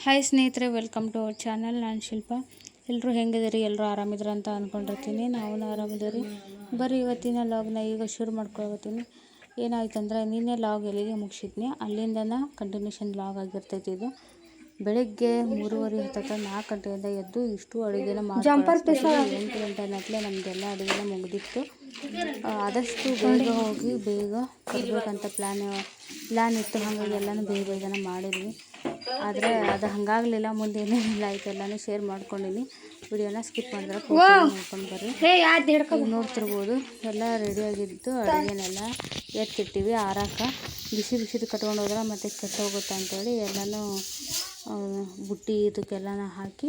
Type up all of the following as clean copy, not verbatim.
Hi ಸ್ನೇಹಿತರೆ, welcome to our channel. ನಾನು ಶಿಲ್ಪ. ಎಲ್ಲರೂ ಹೆಂಗಿದ್ದೀರಿ? ಎಲ್ಲರೂ ಆರಾಮಿದ್ರು ಅಂತ ಅಂದ್ಕೊಂಡಿರ್ತೀನಿ. ನಾವು ಆರಾಮಿದ್ದೀರಿ. ಬರ್ರಿ ಇವತ್ತಿನ ಲಾಗ್ನ ಈಗ ಶುರು ಮಾಡ್ಕೊಳ್ತೀನಿ. ಏನಾಯ್ತಂದ್ರೆ ನಿನ್ನೆ ಲಾಗ್ ಎಲ್ಲಿಗೆ ಮುಗಿಸಿದ್ನಿ ಅಲ್ಲಿಂದನ ಕಂಟಿನ್ಯೂಷನ್ ಲಾಗ್ ಆಗಿರ್ತೈತಿ. ಇದು ಬೆಳಿಗ್ಗೆ 3:30 ಹೊತ್ತ 4 ಗಂಟೆಯಿಂದ ಎದ್ದು ಇಷ್ಟು ಅಡುಗೆನ ಮಾಡಿ 8 ಗಂಟೆ ಅನ್ನತ್ಲೆ ನಮ್ಮದೆಲ್ಲ ಅಡುಗೆನ ಮುಗಿದಿತ್ತು. ಆದಷ್ಟು ಬೇಗ ಹೋಗಿ ಬೇಗ ಬರಬೇಕಂತ ಪ್ಲ್ಯಾನ್ ಇತ್ತು. ಹಾಗಾಗಿ ಎಲ್ಲನೂ ಬೇಗನೆ ಮಾಡಿದ್ವಿ. ಆದರೆ ಅದು ಹಾಗಾಗಲಿಲ್ಲ. ಮುಂದೆ ಏನೇನಿಲ್ಲ ಆಯ್ತು ಎಲ್ಲನೂ ಶೇರ್ ಮಾಡ್ಕೊಂಡಿನಿ. ವಿಡಿಯೋನ ಸ್ಕಿಪ್ ಮಾಡಿದ್ರೆ ನೋಡ್ಕೊಂಡು ಬರ್ರಿ. ಈಗ ನೋಡ್ತಿರ್ಬೋದು ಎಲ್ಲ ರೆಡಿಯಾಗಿದ್ದು ಅಡುಗೆನೆಲ್ಲ ಎತ್ತಿಟ್ಟಿವಿ ಆರಾಕ. ಬಿಸಿದು ಕಟ್ಕೊಂಡು ಹೋದ್ರೆ ಮತ್ತೆ ಕೆಟ್ಟೋಗುತ್ತೆ ಅಂತೇಳಿ ಎಲ್ಲನೂ ಬುಟ್ಟಿ ಇದಕ್ಕೆಲ್ಲನ ಹಾಕಿ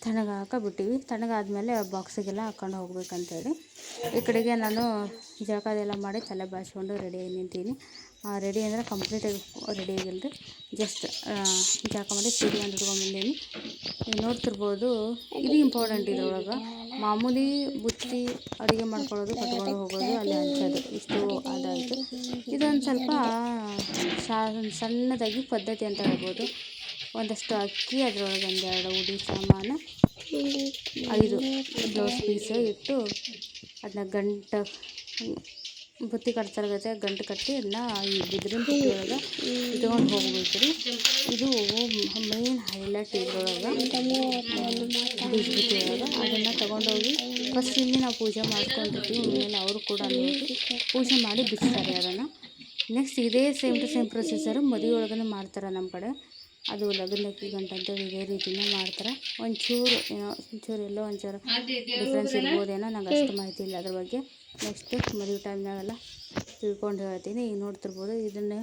ತಣ್ಣಗಾಕಬಿಟ್ಟಿವಿ. ತಣ್ಣಗಾದ್ಮೇಲೆ ಬಾಕ್ಸಿಗೆಲ್ಲ ಹಾಕ್ಕೊಂಡು ಹೋಗ್ಬೇಕಂತೇಳಿ ಈ ಕಡೆಗೆ ನಾನು ಜಳಕದೆಲ್ಲ ಮಾಡಿ ತಲೆ ಬಾಚ್ಕೊಂಡು ರೆಡಿಯಾಗಿ ನಿಂತೀನಿ. ರೆಡಿ ಅಂದರೆ ಕಂಪ್ಲೀಟಾಗಿ ರೆಡಿ ಆಗಿಲ್ಲರಿ, ಜಸ್ಟ್ ಜಳಕ ಮಾಡಿ ಸೀರೆ ಒಂದು ಉಟ್ಕೊಂಡ್ಬಂದೀನಿ. ಈಗ ನೋಡ್ತಿರ್ಬೋದು ಇದು ಇಂಪಾರ್ಟೆಂಟ್. ಇದ್ರೊಳಗೆ ಮಾಮೂಲಿ ಬುತ್ತಿ ಅಡುಗೆ ಮಾಡ್ಕೊಳ್ಳೋದು, ಕಟ್ಕೊಂಡು ಹೋಗೋದು, ಅಲ್ಲಿ ಹಂಚೋದು ಇಷ್ಟು ಅದಾಯಿತು. ಇದೊಂದು ಸ್ವಲ್ಪ ಸಣ್ಣದಾಗಿ ಪದ್ಧತಿ ಅಂತ ಹೇಳ್ಬೋದು. ಒಂದಷ್ಟು ಅಕ್ಕಿ, ಅದರೊಳಗೆ ಒಂದೆರಡು ಉಡಿ ಸಾಮಾನು, 5 ಬ್ಲೌಸ್ ಪೀಸ್ ಇಟ್ಟು ಅದನ್ನ ಬುತ್ತಿ ಕಟ್ತಾರಗತ್ತೆ ಗಂಟು ಕಟ್ಟಿ ಅದನ್ನ ಈ ಬಿದಿರಿನ ಬುತ್ತಿ ಒಳಗೆ ಇಟ್ಕೊಂಡು ಹೋಗ್ಬೇಕು ರೀ. ಇದು ಮೇನ್ ಹೈಲೈಟ್ ಇದ್ರೊಳಗೆ ಬೀಜ ಬುತ್ತಿ ಒಳಗೆ ಅದನ್ನು ತೊಗೊಂಡೋಗಿ ಫಸ್ಟ್ ಇಲ್ಲಿ ನಾವು ಪೂಜೆ ಮಾಡ್ಕೊಂಡಿರ್ತೀವಿ. ಆಮೇಲೆ ಅವರು ಕೂಡ ನೋಡಿ ಪೂಜೆ ಮಾಡಿ ಬಿಡ್ತಾರೆ ಅದನ್ನು. ನೆಕ್ಸ್ಟ್ ಇದೇ ಸೇಮ್ ಟು ಸೇಮ್ ಪ್ರೊಸೀಜರು ಮದುವೆ ಒಳಗೂ ಮಾಡ್ತಾರೆ ನಮ್ಮ ಕಡೆ. ಅದು ಲಗ್ನಕ್ಕಿ ಗಂಟು ಅಂತೇಳಿ ಇದೇ ರೀತಿನೇ ಮಾಡ್ತಾರೆ. ಒಂಚೂರು ಡಿಫ್ರೆನ್ಸ್ ಇರ್ಬೋದೇನೋ, ನಂಗೆ ಅಷ್ಟು ಮಾಹಿತಿ ಇಲ್ಲ ಅದ್ರ ಬಗ್ಗೆ. ನೆಕ್ಸ್ಟ್ ಮದುವೆ ಟೈಮ್ನಾಗೆಲ್ಲ ತಿಳ್ಕೊಂಡು ಹೇಳ್ತೀನಿ. ಈಗ ನೋಡ್ತಿರ್ಬೋದು ಇದನ್ನು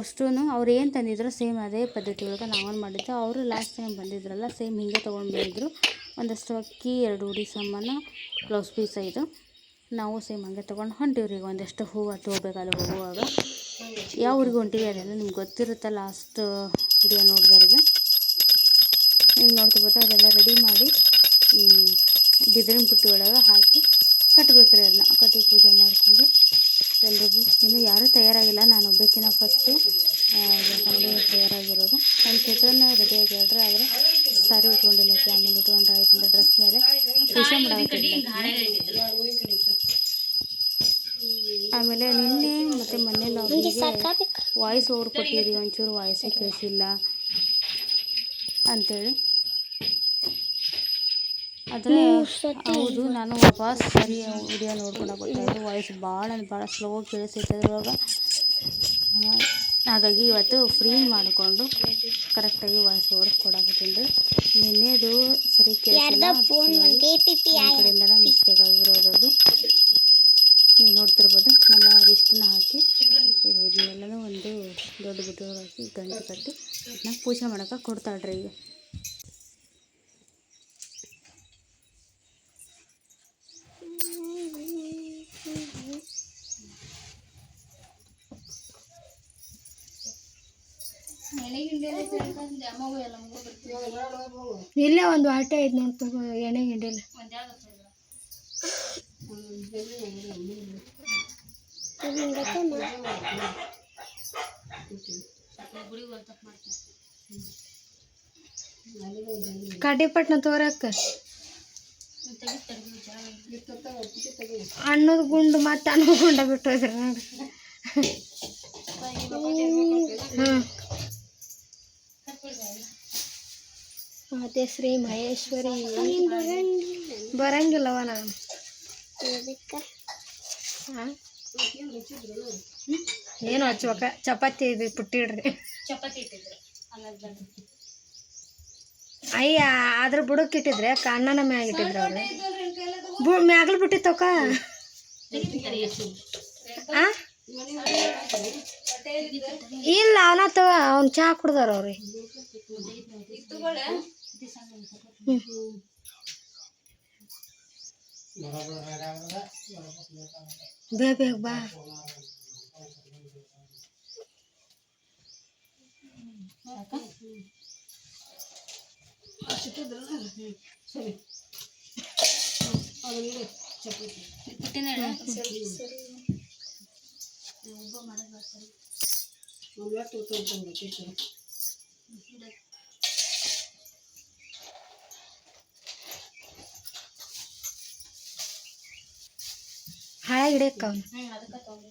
ಅಷ್ಟೂ ಅವ್ರು ಏನು ತಂದಿದ್ರು ಸೇಮ್ ಅದೇ ಪದ್ಧತಿ ಒಳಗೆ ನಾವು ಮಾಡಿದ್ದು. ಅವರು ಲಾಸ್ಟ್ ಟೈಮ್ ಬಂದಿದ್ರಲ್ಲ ಸೇಮ್ ಹಿಂಗೆ ತೊಗೊಂಡು ಬಂದಿದ್ರು. ಒಂದಷ್ಟು ಅಕ್ಕಿ, 2 ಉಡಿ ಸಾಮಾನು, ಬ್ಲೌಸ್ ಪೀಸ್ 5. ನಾವು ಸೇಮ್ ಹಂಗೆ ತೊಗೊಂಡು ಹೊಂಟಿವ್ರಿ. ಈಗ ಒಂದಷ್ಟು ಹೂವು ತೊಗೋಬೇಕಲ್ಲ. ಹೋಗುವಾಗ ಯಾವ ಊರಿಗೆ ಹೊಂಟಿವಿ ಅದೆಲ್ಲ ನಿಮ್ಗೆ ಗೊತ್ತಿರುತ್ತೆ ಲಾಸ್ಟ್ ವಿಡಿಯೋ ನೋಡಿದವ್ರಿಗೆ. ಈಗ ನೋಡ್ತಿರ್ಬೋದು ಅದೆಲ್ಲ ರೆಡಿ ಮಾಡಿ ಈ ಬಿದಿರಿನ ಬುಟ್ಟಿ ಒಳಗೆ ಹಾಕಿ ಕಟ್ಟಬೇಕ್ರಿ. ಅದನ್ನ ಕಟ್ಟಿ ಪೂಜೆ ಮಾಡಿಕೊಂಡು ಎಲ್ರಿಗೂ ಇನ್ನೂ ಯಾರೂ ತಯಾರಾಗಿಲ್ಲ. ನಾನು ಒಬ್ಬಾಕಿನ ಫಸ್ಟು ತಯಾರಾಗಿರೋದು. ನನ್ನ ಚಿತ್ರನ ರೆಡಿಯಾಗಿ ಹೇಳ್ರಿ, ಆದರೆ ಸಾರಿ ಉಟ್ಕೊಂಡಿಲ್ಲ. ಆಮೇಲೆ ಉಟ್ಕೊಂಡ್ರೆ ಆಯ್ತು ಅಂತ ಡ್ರೆಸ್ ಮೇಲೆ ಪೂಜೆ ಮಾಡಾಕತ್ತಿಲ್ಲ. ಆಮೇಲೆ ನಿನ್ನೆ ಮತ್ತು ಮೊನ್ನೆ ಲಾಗಿಗೆ ವಾಯ್ಸ್ ಓವರ್ ಕೊಟ್ಟಿರಿ, ಒಂಚೂರು ವಾಯ್ಸೇ ಕೇಳಿಸಿಲ್ಲ ಅಂಥೇಳಿ. ಆದರೆ ಹೌದು, ನಾನು ವಾಪಸ್ ಸರಿ ವಿಡಿಯೋ ನೋಡ್ಕೊಂಡು ಗೊತ್ತಾಯಿತು ವಾಯ್ಸ್ ಭಾಳ ಸ್ಲೋ ಕೇಳಿಸ್ತೈತೆ ಅದ್ರೊಳಗೆ. ಹಾಗಾಗಿ ಇವತ್ತು ಫ್ರೀ ಮಾಡಿಕೊಂಡು ಕರೆಕ್ಟಾಗಿ ವಾಯ್ಸ್ ಓವರ್ ಕೊಡಾಕತ್ತೀನಿ ರೀ. ನಿನ್ನೆದು ಸರಿ ಕೇಳಿಸಿಲ್ಲ, ನನ್ನ ಕಡೆಯಿಂದನೇ ಮಿಸ್ಟೇಕ್ ಆಗಿರೋದು. ನೀವು ನೋಡ್ತಿರ್ಬೋದು ನಮ್ಮ ಅದಿಷ್ಟನ್ನ ಹಾಕಿ ಈಗ ಇದನ್ನೆಲ್ಲನೂ ಒಂದು ದೊಡ್ಡ ಬುಟ್ಟಿ ಹಾಕಿ ಗಂಟು ಕಟ್ಟಿ ಅದನ್ನ ಪೂಜೆ ಮಾಡೋಕೆ ಕೊಡ್ತಾಳ್ರಿ. ಈಗ ಇಲ್ಲೇ ಒಂದು ಆಟೆ ಐದು ನೋಡ್ತು ಎಣ್ಣೆ ಗಿಂಡಿಲ್ಲ. ಕಡ್ಡಿಪಟ್ನ ತೋರಕ್ಕ ಅನ್ನದ ಗುಂಡು ಮತ್ತೆ ಅನ್ನದ ಗುಂಡ ಬಿಟ್ಟು ಹೋದ್ರಿ ನೋಡಿ. ಮತ್ತೆ ಶ್ರೀ ಮಹೇಶ್ವರಿ ಬರಂಗಿಲ್ಲವ ನಾನು. ಏನು ಹಚ್ಬೇಕ? ಚಪಾತಿ ಪುಟ್ಟಿಡ್ರಿ. ಅಯ್ಯ ಅದ್ರ ಬುಡಕ್ಕೆ ಇಟ್ಟಿದ್ರೆ ಕಣ್ಣನ ಮ್ಯಾಗ ಇಟ್ಟಿದ್ರು ಅವ್ರು. ಮ್ಯಾಗಲ್ ಬಿಟ್ಟಿತ್ತವಕ. ಇಲ್ಲ ಅವನತ್ತವ ಅವ್ನು ಚಹಾ ಕುಡ್ದಾರ ಅವ್ರಿ. ಬೇಗ ಬಾ. ಹಿಡಿಯಕ್ಕ ಅವನು ಅದಕ್ಕೆ ತೊಗೊಂಡು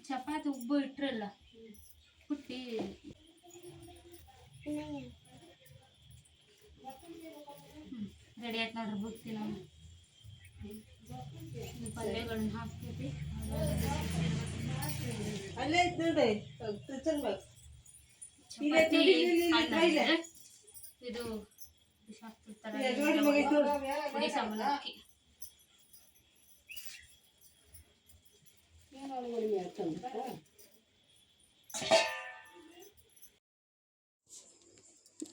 ಚಪಾತಿ ಉಬ್ಬು ಇಟ್ರಲ್ಲ ಪುಟ್ಟಿ ರೆಡಿ ಆಯ್ತು ನೋಡ್ರಿ ಬುತ್ತಿ ನಾವು ಪಲ್ಯಗಳನ್ನ ಹಾಕ್ತೀವಿ ಚಪಾತಿ ಇದು ಪುಡಿ ಸಾಂಬಾರು ಹಾಕಿ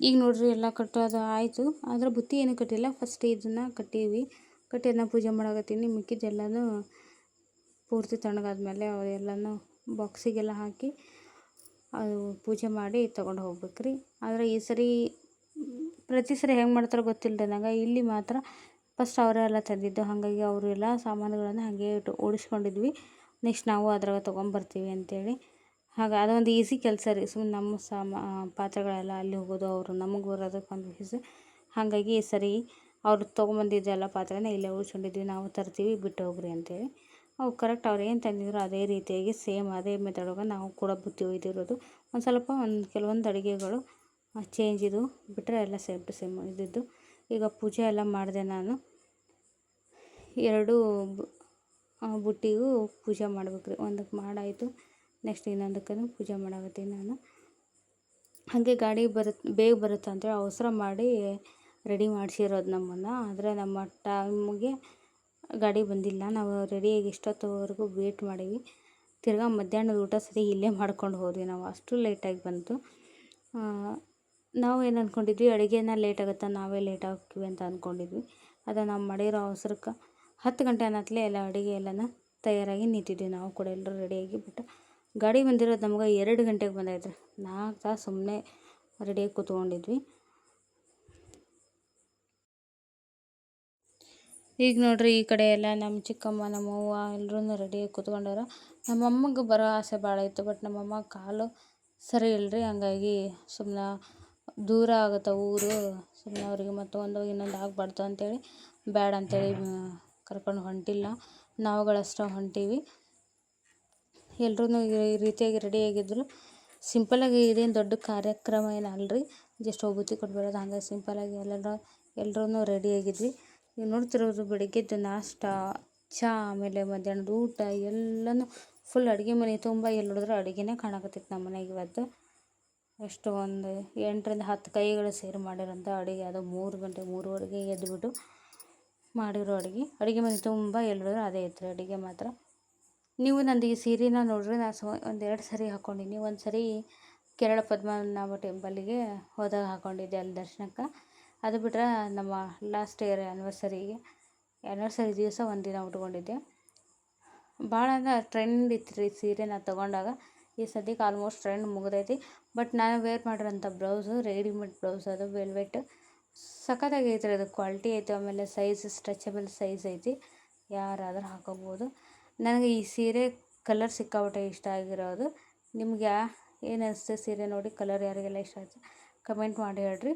ಈಗ ನೋಡ್ರಿ ಎಲ್ಲ ಕಟ್ಟೋದು ಆಯಿತು. ಆದರೆ ಬುತ್ತಿ ಏನು ಕಟ್ಟಿಲ್ಲ, ಫಸ್ಟ್ ಇದನ್ನು ಕಟ್ಟೀವಿ. ಕಟ್ಟಿ ಅದನ್ನ ಪೂಜೆ ಮಾಡಕತ್ತೀನಿ. ಮಿಕ್ಕಿದ್ದೆಲ್ಲನೂ ಪೂರ್ತಿ ತಣ್ಣಗಾದ್ಮೇಲೆ ಅವೆಲ್ಲನೂ ಬಾಕ್ಸಿಗೆಲ್ಲ ಹಾಕಿ ಅದು ಪೂಜೆ ಮಾಡಿ ತೊಗೊಂಡು ಹೋಗ್ಬೇಕು ರೀ. ಆದರೆ ಈ ಸರಿ ಪ್ರತಿ ಸರಿ ಹೆಂಗೆ ಮಾಡ್ತಾರೆ ಗೊತ್ತಿಲ್ಲದೆ ನಂಗೆ, ಇಲ್ಲಿ ಮಾತ್ರ ಫಸ್ಟ್ ಅವರೇ ಎಲ್ಲ ತಂದಿದ್ದು. ಹಾಗಾಗಿ ಅವರು ಎಲ್ಲ ಸಾಮಾನುಗಳನ್ನು ಹಾಗೆ ಓಡಿಸ್ಕೊಂಡಿದ್ವಿ. ನೆಕ್ಸ್ಟ್ ನಾವು ಅದ್ರಾಗ ತೊಗೊಂಬರ್ತೀವಿ ಅಂತೇಳಿ. ಹಾಗೆ ಅದೊಂದು ಈಸಿ ಕೆಲಸ ರೀ. ಸುಮ್ಮನೆ ನಮ್ಮ ಪಾತ್ರೆಗಳೆಲ್ಲ ಅಲ್ಲಿ ಹೋಗೋದು, ಅವರು ನಮಗೆ ಬರೋದಕ್ಕೆ ಒಂದು ಫೀಸ್. ಹಾಗಾಗಿ ಈ ಸರಿ ಅವ್ರು ತೊಗೊಂಬಂದಿದ್ದೆಲ್ಲ ಪಾತ್ರೆನ ಇಲ್ಲೇ ಉಳ್ಸ್ಕೊಂಡಿದ್ವಿ. ನಾವು ತರ್ತೀವಿ, ಬಿಟ್ಟು ಹೋಗ್ರಿ ಅಂತೇಳಿ. ಅವು ಕರೆಕ್ಟ್ ಅವ್ರು ಏನು ತಂದಿದ್ರು ಅದೇ ರೀತಿಯಾಗಿ ಸೇಮ್ ಅದೇ ಮೆಥಡೊಳಗೆ ನಾವು ಕೂಡ ಬುತ್ತಿ ಒಯ್ದಿರೋದು. ಒಂದು ಕೆಲವೊಂದು ಅಡುಗೆಗಳು ಚೇಂಜ್ ಇದು ಬಿಟ್ಟರೆ ಎಲ್ಲ ಸೇಮ್ ಟು ಸೇಮ್ ಇದ್ದಿದ್ದು. ಈಗ ಪೂಜೆ ಎಲ್ಲ ಮಾಡಿದೆ ನಾನು. 2 ಬುಟ್ಟಿಗೂ ಪೂಜೆ ಮಾಡ್ಬೇಕು ರೀ. ಒಂದಕ್ಕೆ ಮಾಡಾಯಿತು, ನೆಕ್ಸ್ಟ್ ಇನ್ನೊಂದಕ್ಕೂ ಪೂಜೆ ಮಾಡಾಕತ್ತೀನಿ ನಾನು. ಹಾಗೆ ಗಾಡಿ ಬೇಗ ಬರುತ್ತೆ ಅಂತೇಳಿ ಅವಸರ ಮಾಡಿ ರೆಡಿ ಮಾಡಿಸಿರೋದು ನಮ್ಮನ್ನು. ಆದರೆ ನಮ್ಮ ಟೈಮಿಗೆ ಗಾಡಿ ಬಂದಿಲ್ಲ. ನಾವು ರೆಡಿಯಾಗಿ ಇಷ್ಟೊತ್ತವರೆಗೂ ವೇಟ್ ಮಾಡೀವಿ. ತಿರ್ಗಾ ಮಧ್ಯಾಹ್ನದ ಊಟ ಸರಿ ಇಲ್ಲೇ ಮಾಡ್ಕೊಂಡು ಹೋದ್ವಿ ನಾವು, ಅಷ್ಟು ಲೇಟಾಗಿ ಬಂತು. ನಾವು ಏನು ಅಂದ್ಕೊಂಡಿದ್ವಿ, ಅಡುಗೆನ ಲೇಟ್ ಆಗುತ್ತೆ, ನಾವೇ ಲೇಟ್ ಆಗ್ತೀವಿ ಅಂತ ಅಂದ್ಕೊಂಡಿದ್ವಿ. ಅದು ನಾವು ಮಾಡಿರೋ ಅವಸರಕ್ಕೆ 10 ಗಂಟೆ ಅನ್ನತ್ಲೇ ಎಲ್ಲ ಅಡುಗೆ ಎಲ್ಲನ ತಯಾರಾಗಿ ನಿಂತಿದ್ವಿ. ನಾವು ಕೂಡ ಎಲ್ಲರೂ ರೆಡಿಯಾಗಿ. ಬಟ್ ಗಾಡಿ ಬಂದಿರೋದು ನಮ್ಗೆ 2 ಗಂಟೆಗೆ ಬಂದೈತೆ ರೀ. 4 ತಾಸು ಸುಮ್ಮನೆ ರೆಡಿಯಾಗಿ ಕೂತ್ಕೊಂಡಿದ್ವಿ. ಈಗ ನೋಡ್ರಿ, ಈ ಕಡೆ ಎಲ್ಲ ನಮ್ಮ ಚಿಕ್ಕಮ್ಮ, ನಮ್ಮವ್ವ ಎಲ್ಲರೂ ರೆಡಿಯಾಗಿ ಕೂತ್ಕೊಂಡಾರ. ನಮ್ಮಮ್ಮಗೆ ಬರೋ ಆಸೆ ಭಾಳ ಇತ್ತು. ಬಟ್ ನಮ್ಮಮ್ಮ ಕಾಲು ಸರಿ ಇಲ್ಲರಿ. ಹಂಗಾಗಿ ಸುಮ್ಮನೆ ದೂರ ಆಗುತ್ತೆ ಊರು, ಸುಮ್ಮನೆ ಅವ್ರಿಗೆ ಮತ್ತೊಂದು ಇನ್ನೊಂದು ಆಗಬಾರ್ದು ಅಂತೇಳಿ ಬೇಡ ಅಂತೇಳಿ ಕರ್ಕೊಂಡು ಹೊಂಟಿಲ್ಲ. ನಾವುಗಳಷ್ಟೇ ಹೊಂಟೀವಿ. ಎಲ್ಲರೂ ಈ ರೀತಿಯಾಗಿ ರೆಡಿಯಾಗಿದ್ದರು. ಸಿಂಪಲ್ಲಾಗಿ ಇದೇನು ದೊಡ್ಡ ಕಾರ್ಯಕ್ರಮ ಏನು ಅಲ್ಲರಿ, ಜಸ್ಟ್ ಬುತ್ತಿ ಕೊಟ್ಬಿಡೋದು. ಹಾಗೆ ಸಿಂಪಲ್ಲಾಗಿ ಎಲ್ಲರೂ ರೆಡಿಯಾಗಿದ್ವಿ. ಈಗ ನೋಡ್ತಿರೋದು ಬೆಳಗ್ಗೆದ್ದು ನಾಷ್ಟ, ಚಹಾ, ಆಮೇಲೆ ಮಧ್ಯಾಹ್ನದ ಊಟ ಎಲ್ಲನೂ ಫುಲ್ ಅಡುಗೆ ಮನೆ ತುಂಬ ಎಲ್ಲಿ ನೋಡಿದ್ರೆ ಅಡುಗೆನೇ ಕಾಣಕತ್ತಿತ್ತು ನಮ್ಮ ಮನೆಗೆ ಇವತ್ತು. ಎಷ್ಟು ಒಂದು 8ರಿಂದ 10 ಕೈಗಳು ಸೇರಿ ಮಾಡಿರೋಂಥ ಅಡುಗೆ. ಅದು 3 ಗಂಟೆ 3:30ಗೆ ಎದ್ದುಬಿಟ್ಟು ಮಾಡಿರೋ ಅಡುಗೆ ಮನೆ ತುಂಬ ಎಲ್ಲಿ ನೋಡಿದ್ರೆ ಅದೇ ಇತ್ತು ರೀ ಅಡುಗೆ ಮಾತ್ರ. ನೀವು ನಂದು ಈ ಸೀರೆನ ನೋಡ್ರಿ, ನಾನು 1-2 ಸರಿ ಹಾಕ್ಕೊಂಡೀನಿ. ಒಂದು ಸರಿ ಕೇರಳ ಪದ್ಮನಾಭ ಟೆಂಪಲ್ಲಿಗೆ ಹೋದಾಗ ಹಾಕ್ಕೊಂಡಿದ್ದೆ ಅಲ್ಲಿ ದರ್ಶನಕ್ಕೆ. ಅದು ಬಿಟ್ಟರೆ ನಮ್ಮ ಲಾಸ್ಟ್ ಇಯರ್ ಆ್ಯನಿವರ್ಸರಿ ದಿವಸ ಒಂದಿನ ಉಟ್ಕೊಂಡಿದ್ದೆ. ಭಾಳ ಅಂದ್ರೆ ಟ್ರೆಂಡ್ ಇತ್ತು ರೀ ಸೀರೆ ನಾನು ತೊಗೊಂಡಾಗ. ಈ ಸದ್ಯಕ್ಕೆ ಆಲ್ಮೋಸ್ಟ್ ಟ್ರೆಂಡ್ ಮುಗಿದೈತಿ. ಬಟ್ ನಾನು ವೇರ್ ಮಾಡಿರೋಂಥ ಬ್ಲೌಸು ರೆಡಿಮೇಡ್ ಬ್ಲೌಸ್, ಅದು ವೆಲ್ವೆಟ್ ಸಖತ್ತಾಗಿ ಐತೆ ರೀ. ಅದು ಕ್ವಾಲಿಟಿ ಐತೆ. ಆಮೇಲೆ ಸೈಜ್ ಸ್ಟ್ರೆಚಬಲ್ ಸೈಜ್ ಐತಿ, ಯಾರಾದರೂ ಹಾಕೋಬೋದು. ನನಗೆ ಈ ಸೀರೆ ಕಲರ್ ಸಿಕ್ಕಾಪಟ್ಟೆ ಇಷ್ಟ ಆಗಿರೋದು. ನಿಮ್ಗೆ ಏನು ಅನಿಸ್ತು ಸೀರೆ ನೋಡಿ? ಕಲರ್ ಯಾರಿಗೆಲ್ಲ ಇಷ್ಟ ಆಯಿತು ಕಮೆಂಟ್ ಮಾಡಿ ಹೇಳ್ರಿ.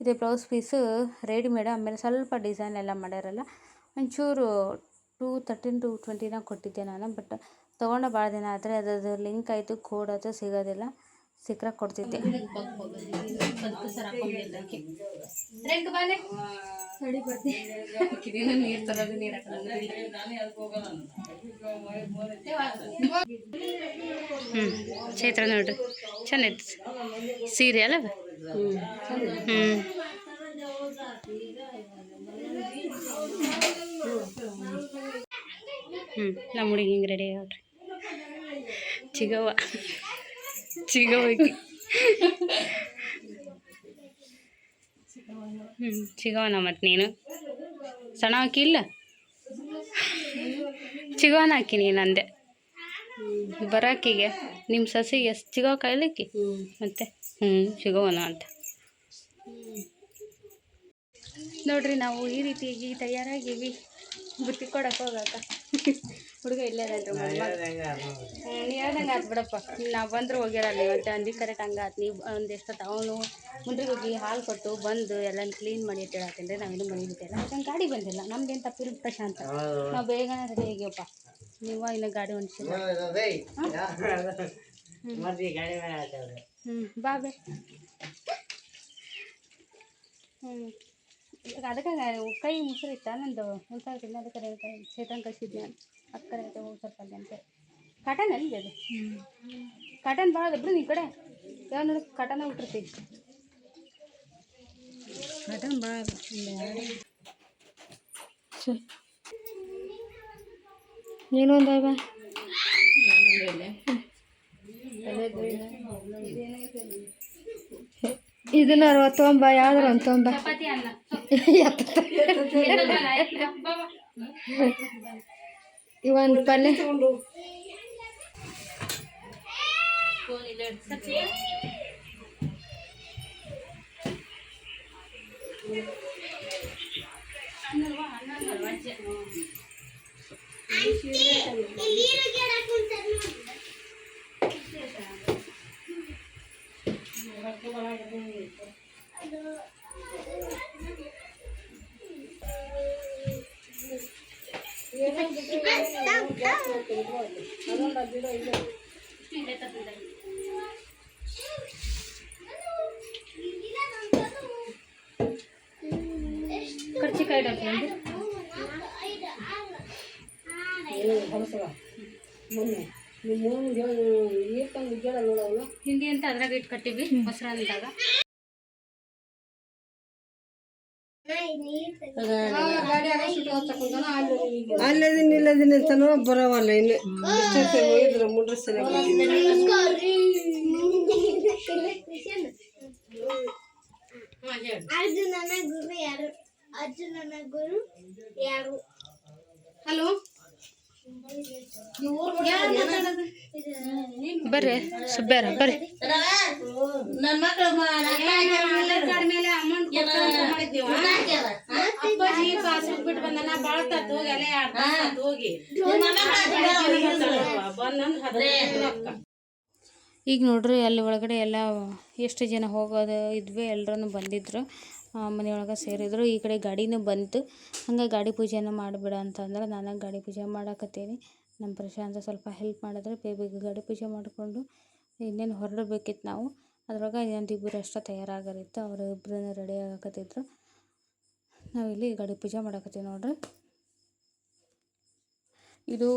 ಇದು ಬ್ಲೌಸ್ ಪೀಸು ರೆಡಿಮೇಡ್. ಆಮೇಲೆ ಸ್ವಲ್ಪ ಡಿಸೈನ್ ಎಲ್ಲ ಮಾಡ್ಯಾರಲ್ಲ, ಒಂಚೂರು 213-220 ಕೊಟ್ಟಿದ್ದೆ ನಾನು. ಬಟ್ ತೊಗೊಂಡು ಭಾಳ ದಿನ ಆದರೆ ಅದ್ರದ್ದು ಲಿಂಕ್ ಆಯಿತು, ಕೋಡ್ ಆಯಿತು, ಸಿಗೋದಿಲ್ಲ. ಸಿಕ್ಕರೆ ಕೊಡ್ತಿದ್ದೆ. ಚೈತ್ರ ನೋಡ್ರಿ, ಚೆನ್ನಾಗಿತ್ತು ಸೀರೆ ಅಲ್ಲ. ನಮ್ಮ ಹುಡುಗಿ ಹಿಂಗೆ ರೆಡಿ ನೋಡ್ರಿ, ಚಿಗವ್ವ ಚಿಗವನ. ಮತ್ತು ನೀನು ಸಣ್ಣ ಹಾಕಿ ಇಲ್ಲ, ಚಿಗವನ ಹಾಕಿ ನೀನು ಅಂದೆ. ಬರಾಕಿಗೆ ನಿಮ್ಮ ಸಸಿಗೆ ಚಿಗವ ಕಾಯ್ಲಿಕ್ಕೆ ಮತ್ತೆ ಚಿಗವನ ಅಂತ. ನೋಡ್ರಿ ನಾವು ಈ ರೀತಿಯಾಗಿ ತಯಾರಾಗೀವಿ ಬುತ್ತಿ ಕೊಡಕ್ಕೆ ಹೋಗಾಕ. ಹುಡುಗ ಇಲ್ಲೇ ಅದಾನ್ರಿ ಹೇಳ್ದಂಗೆ ಆತು ಬಿಡಪ್ಪ. ನಾವು ಬಂದ್ರೆ ಹೋಗ್ಯಾರಲ್ಲ ಇವತ್ತು ಅಂದಿ ಕರೆಕ್ಟ್ ಹಂಗೆ ಆತು. ನೀವು ಒಂದೆಷ್ಟೊತ್ತು ಅವನು ಮುಂದೆ ಹೋಗಿ ಹಾಲು ಕೊಟ್ಟು ಬಂದು ಎಲ್ಲ ಕ್ಲೀನ್ ಮಾಡಿ ಅಂತ ಹೇಳತ್ತೀನಿ ರೀ. ನಾವಿನ್ನೂ ಮನೆ ಬಿಟ್ಟಿಲ್ಲ ಯಾಕಂದ್ರೆ ಗಾಡಿ ಬಂದಿಲ್ಲ. ನಮ್ದೇನು ತಪ್ಪಿಲ್ಲ ಪ್ರಶಾಂತ, ನಾವು ಬೇಗನೆ ರೆಡಿ ಆಗ್ಯವಪ್ಪ. ನೀವು ಇನ್ನು ಗಾಡಿ ಹೊಂಟಿಲ್ಲ. ಬಾ ಬೇ. ಅದಕ್ಕೆ ಕೈ ಮುಸುರಿತ್ತ ನಂದು ಉಳ್ಸಾಕಿದ್ನ. ಅದಕ್ಕೆ ಚೇತನ್ ಕಳಿಸಿದ್ದೆ ನಾನು. ಅಕ್ಕರೆ ಐತೆ ಹೋಗಿ ಸ್ವಲ್ಪ ಅಲ್ಲಿ ಅಂತ. ಕಾಟನ್ ಅಲ್ಲಿ ಅದು ಕಾಟನ್ ಭಾಳ ಅದ ಬಿಡು. ಈ ಕಡೆ ಯಾವ ನೋಡಿ ಕಾಟನ ಬಿಟ್ಟಿರ್ತೀವಿ. ಕಾಟನ್ ಭಾಳ ಅದ. ನೀನು ಒಂದು ಬಾ. ಇದನ್ನ 60 ಯಾವ್ದಾರ ಒಂದು ತೊಂಬ. ಇವೊಂದು ಪಲ್ಯ ಕರ್ಚಿಕಾಯಿ ಡಬ್ಬಿ ಹಿಂಡಿ ಅಂತ ಅದ್ರಾಗ ಇಟ್ಟು ಕಟ್ಟಿವಿ ಮೊಸರನ್ನದಾಗ. ಅಲ್ಲದಿನ ತನೋ ಬರವಲ್ಲ. ಇನ್ನು ಹೋಗಿದ್ರೆ ಮುಂಡ್ರೆ ಅರ್ಜುನನ ಗುರು ಯಾರು? ಹಲೋ ಬರ್ರಿ ಸುಬ್ಬ್ಯಾರ ಬರ್ರಿ. ನನ್ನ ಮಕ್ಕಳು ಅಪ್ಪಾಜಿ ಪಾಸ್ಬುಕ್ ಬಿಟ್ಟು ಬಂದನ ಭಾಳ ತತ್ತು ಹೋಗಿ ಅಲ್ಲೇ ಹೋಗಿ ಈಗ ನೋಡ್ರಿ ಅಲ್ಲಿ ಒಳಗಡೆ ಎಲ್ಲ ಎಷ್ಟು ಜನ ಹೋಗೋದು ಇದ್ವಿ. ಎಲ್ಲರೂ ಬಂದಿದ್ರು, ಮನೆಯೊಳಗೆ ಸೇರಿದ್ರು. ಈ ಕಡೆ ಗಾಡಿನೂ ಬಂತು. ಹಂಗೆ ಗಾಡಿ ಪೂಜೆನ ಮಾಡಿಬಿಡ ಅಂತಂದ್ರೆ ನಾನು ಗಾಡಿ ಪೂಜೆ ಮಾಡಾಕತ್ತೀನಿ. ನಮ್ಮ ಪ್ರಶಾಂತ ಸ್ವಲ್ಪ ಹೆಲ್ಪ್ ಮಾಡಿದ್ರೆ ಬೇಗ ಗಾಡಿ ಪೂಜೆ ಮಾಡಿಕೊಂಡು ಇನ್ನೇನು ಹೊರಡಬೇಕಿತ್ತು ನಾವು. ಅದ್ರೊಳಗೆ ಇನ್ನೊಂದು ಇಬ್ಬರು ಅಷ್ಟೇ ತಯಾರಾಗರಿತ್ತು. ಅವರು ಇಬ್ಬರೂ ರೆಡಿ ಆಗಕತ್ತಿದ್ರು. ನಾವಿಲ್ಲಿ ಗಾಡಿ ಪೂಜೆ ಮಾಡಾಕತ್ತೀವಿ ನೋಡ್ರಿ. ಇದು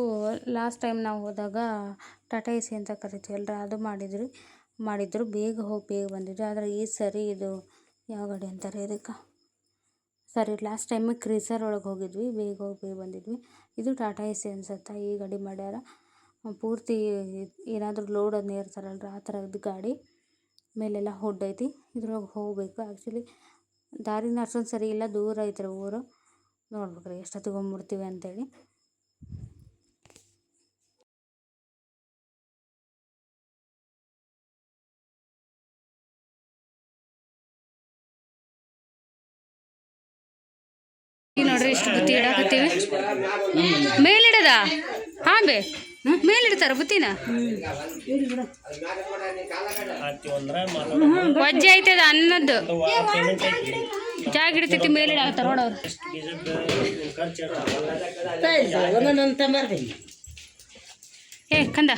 ಲಾಸ್ಟ್ ಟೈಮ್ ನಾವು ಹೋದಾಗ ಟಾಟಾ ಎ ಸಿ ಅಂತ ಕರಿತೀವಲ್ರ, ಅದು ಮಾಡಿದ್ರು ಬೇಗ ಬಂದಿದ್ರು. ಆದರೆ ಈ ಸರಿ ಇದು ಯಾವ ಗಾಡಿ ಅಂತಾರೆ ಇದಕ್ಕೆ, ಸರಿ ಲಾಸ್ಟ್ ಟೈಮ್ ಕ್ರೀಸರ್ ಒಳಗೆ ಹೋಗಿದ್ವಿ, ಬೇಗ ಬಂದಿದ್ವಿ. ಇದು ಟಾಟಾ ಎ ಸಿ ಅನ್ಸುತ್ತೆ. ಈ ಗಾಡಿ ಮಾಡ್ಯಾರ ಪೂರ್ತಿ ಏನಾದರೂ ಲೋಡ್ ಅದನ್ನ ಏರ್ತಾರಲ್ರ ಆ ಥರದ್ದು ಗಾಡಿ. ಮೇಲೆಲ್ಲ ಹುಡ್ ಐತಿ. ಇದ್ರೊಳಗೆ ಹೋಗಬೇಕು. ಆ್ಯಕ್ಚುಲಿ ದಾರಿನ ಅಷ್ಟೊಂದು ಸರಿ ಇಲ್ಲ, ದೂರ ಐತ್ರಿ ಊರು. ನೋಡ್ಬೇಕ್ರಿ ಎಷ್ಟೊತ್ತಿಗೆ ಹೋಗ್ಬಿಡ್ತೀವಿ ಅಂತೇಳಿ. ನೋಡ್ರಿ ಇಷ್ಟು ಬುತ್ತಿ ಇಡಾಕತ್ತೀವಿ. ಮೇಲಿಡದ ಹಾಂ ಬೇ ಮೇಲಿಡ್ತಾರ ಬುತ್ತಿನ. ವಜ್ಜೆ ಐತದ ಅನ್ನದ್ದು ಜಾಗ ಹಿಡಿತೈತಿ. ಮೇಲಿಡಾಕತ್ತಾರ ನೋಡವ್ರು. ಏ ಕಂದ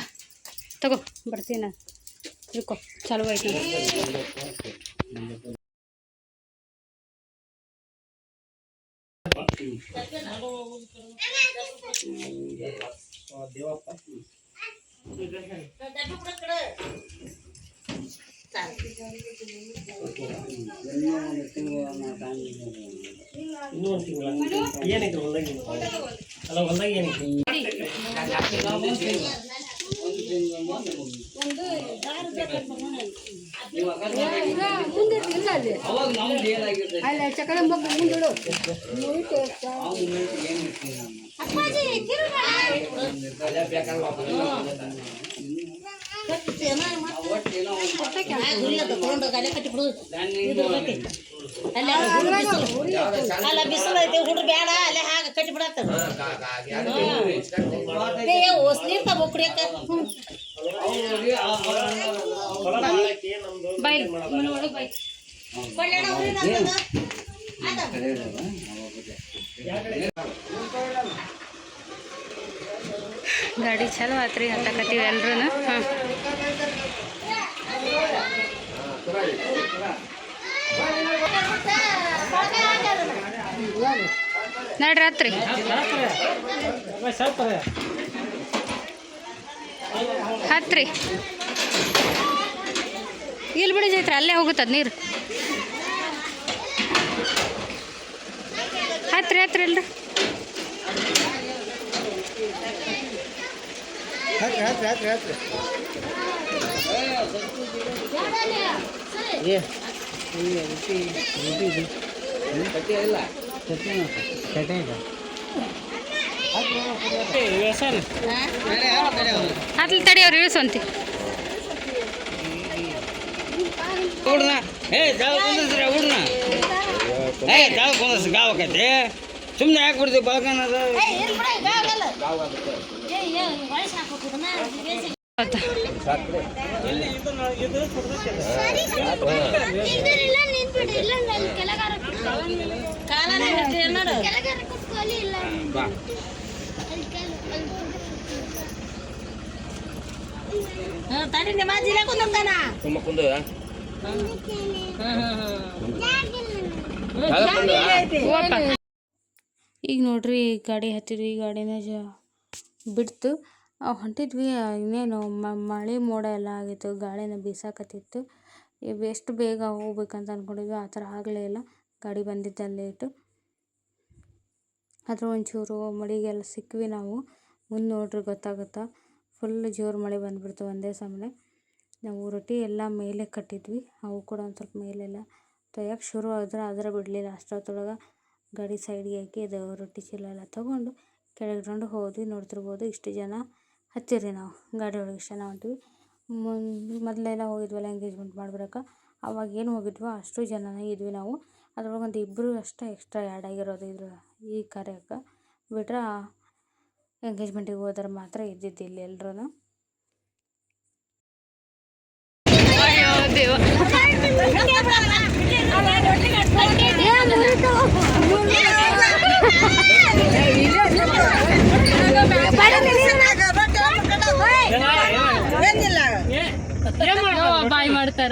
ತಗೋ ಬರ್ತೀನಿ ನಾನು. ತಿಳ್ಕೊ ಚಲೋ ಐತಿ. ಇನ್ನೊಂದು ತಿಂಗಳ ಏನೈತೆ ಹೊಲ್ದಾಗ ಅಲ್ಲ ಹೊಲ್ದಾಗ ಏನೈತಿ ಅಲ್ಲ ಚಕಡೆ ಮುಂದಿಡು ಅಲ್ಲ ಬಿಸಿಲು ಐತಿ ಹುಡ್ರು ಬೇಡ ಅಲ್ಲೇ ಹಾಗ ಕಟ್ಟಿ ಬಿಡತ್ತ ನೀರ್ತ ಬೊಕ್ರಿಯಕ್ಕ ಗಾಡಿ ಚಲೋ ಆತ್ರಿ ಹತ್ತಕತ್ತೀವಿ ಎಲ್ರೂ. ಹಾಂ ನಡ್ರಿ ಹತ್ರಿ. ಹತ್ರಿ ಇಲ್ಲಿ ಬಿಡಿ ಜೈತ್ರಿ, ಅಲ್ಲೇ ಹೋಗುತ್ತದ ನೀರು. ಹತ್ರಿ ಹತ್ರಿ ಇಲ್ರಿ. ಹತ್ಲಿ ತಡಿಯವ್ರು ಇಳಿಸಂತಿ. ಹುಡ್ನ ತಾವ ಕುಂದ್ರಿ ಹುಡ್ನ ತಾವ ಕುಂದ್ರಿ ಗಾವಕೈತಿ ಸುಮ್ಮನೆ ಯಾಕೆ ಬಿಡ್ತೀವಿ ಬಳಕನದ ಈಗ ನೋಡ್ರಿ ಗಾಡಿ ಹತ್ತಿದ್ವಿ, ಗಾಡಿನ ಬಿಡ್ತು ಹೊಂಟಿದ್ವಿ. ಇನ್ನೇನು ಮಳೆ ಮೋಡ ಎಲ್ಲ ಆಗಿತ್ತು, ಗಾಳಿನ ಬೀಸಾಕತ್ತಿತ್ತು. ಎಷ್ಟು ಬೇಗ ಹೋಗ್ಬೇಕಂತ ಅಂದ್ಕೊಂಡಿದ್ವಿ, ಆ ಥರ ಆಗಲೇ ಇಲ್ಲ. ಗಾಡಿ ಬಂದಿದ್ದ ಲೇಟು. ಆದರೂ ಒಂಚೂರು ಮಳೆಗೆಲ್ಲ ಸಿಕ್ವಿ ನಾವು. ಮುಂದೆ ನೋಡ್ರಿ ಗೊತ್ತಾಗುತ್ತಾ, ಫುಲ್ ಜೋರು ಮಳೆ ಬಂದುಬಿಡ್ತು ಒಂದೇ ಸಮನೆ. ನಾವು ರೊಟ್ಟಿ ಎಲ್ಲ ಮೇಲೆ ಕಟ್ಟಿದ್ವಿ, ಅವು ಕೂಡ ಒಂದು ಸ್ವಲ್ಪ ಮೇಲೆಲ್ಲ ತೊಯ್ಯಕ್ಕೆ ಶುರು ಆದ್ರೆ ಅದರ ಬಿಡಲಿಲ್ಲ. ಅಷ್ಟೊತ್ತೊಳಗೆ ಗಾಡಿ ಸೈಡ್ಗೆ ಹಾಕಿ ಅದು ರೊಟ್ಟಿ ಚೀಲ ಎಲ್ಲ ತೊಗೊಂಡು ಕೆಳಗಿಟ್ಕೊಂಡು ಹೋದ್ವಿ. ನೋಡ್ತಿರ್ಬೋದು ಇಷ್ಟು ಜನ ಹತ್ತಿರಿ ನಾವು ಗಾಡಿ ಒಳಗೆ. ಇಷ್ಟು ಜನ ಹೊಂಟಿವಿ. ಮೊದಲೆಲ್ಲ ಹೋಗಿದ್ವಲ್ಲ ಎಂಗೇಜ್ಮೆಂಟ್ ಮಾಡ್ಬರಕ್ಕೆ, ಅವಾಗ ಏನು ಹೋಗಿದ್ವೋ ಅಷ್ಟು ಜನನೇ ಇದ್ವಿ ನಾವು. ಅದ್ರೊಳಗೆ ಒಂದು ಇಬ್ಬರು ಅಷ್ಟೇ ಎಕ್ಸ್ಟ್ರಾ ಆ್ಯಡ್ ಆಗಿರೋದು ಇದ್ರ ಈ ಕಾರ್ಯಕ್ಕೆ. ಬಿಟ್ರೆ ಎಂಗೇಜ್ಮೆಂಟಿಗೆ ಹೋದ್ರೆ ಮಾತ್ರ ಇದ್ದಿದ್ದಿಲ್ಲ ಎಲ್ಲರೂ. ದೇವ ಬಾಯ್ ಮಾಡ್ತಾರ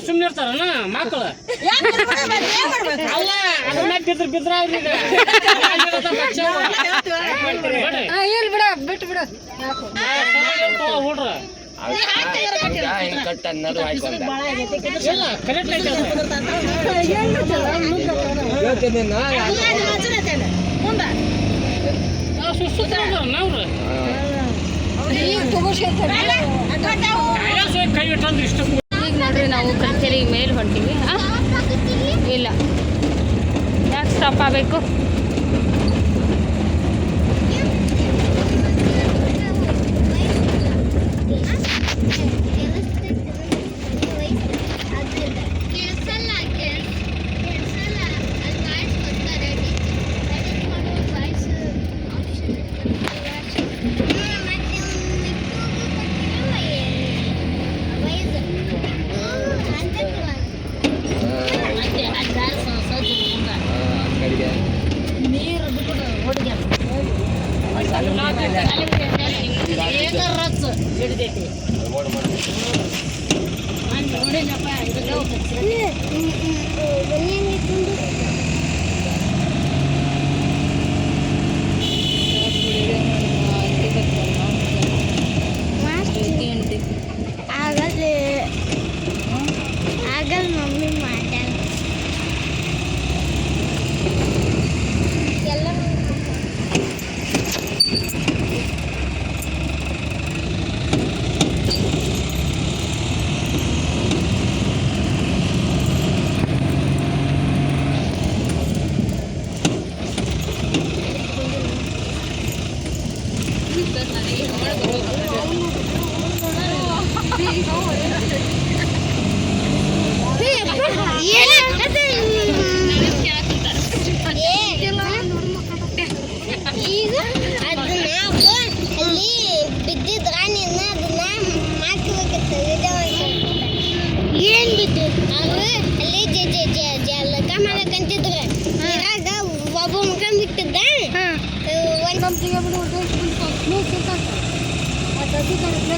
ಸುಮ್ಮನೆ ಇರ್ತಾರ ಮಕ್ಕಳು. ಬಿದ್ರ ಬಿದ್ರ ಬಿಟ್ಟು ಬಿಡ ಈಗ ನೋಡ್ರಿ ನಾವು ಕಲ್ಕೆರೆ ಮೇಲೆ ಹೊಂಟೀವಿ. ಇಲ್ಲ ಯಾಕೆ ಸ್ಟಾಪ್ ಆಗಬೇಕು? ಆಗಲ್ ಮಮ್ಮಿ ಮಾಡ್ಯಾಳ ಎಲ್ಲ ಏನ್ ಬಿದ್ದು ಅವ್ರು ಅಲ್ಲಿ ಜಲಕ ಮಾಡಕಂತಿದ್ರು ಇವಾಗ ಒಬ್ಬ ಮುಖ ಬಿಟ್ಟಿದ್ದ ಒಂದು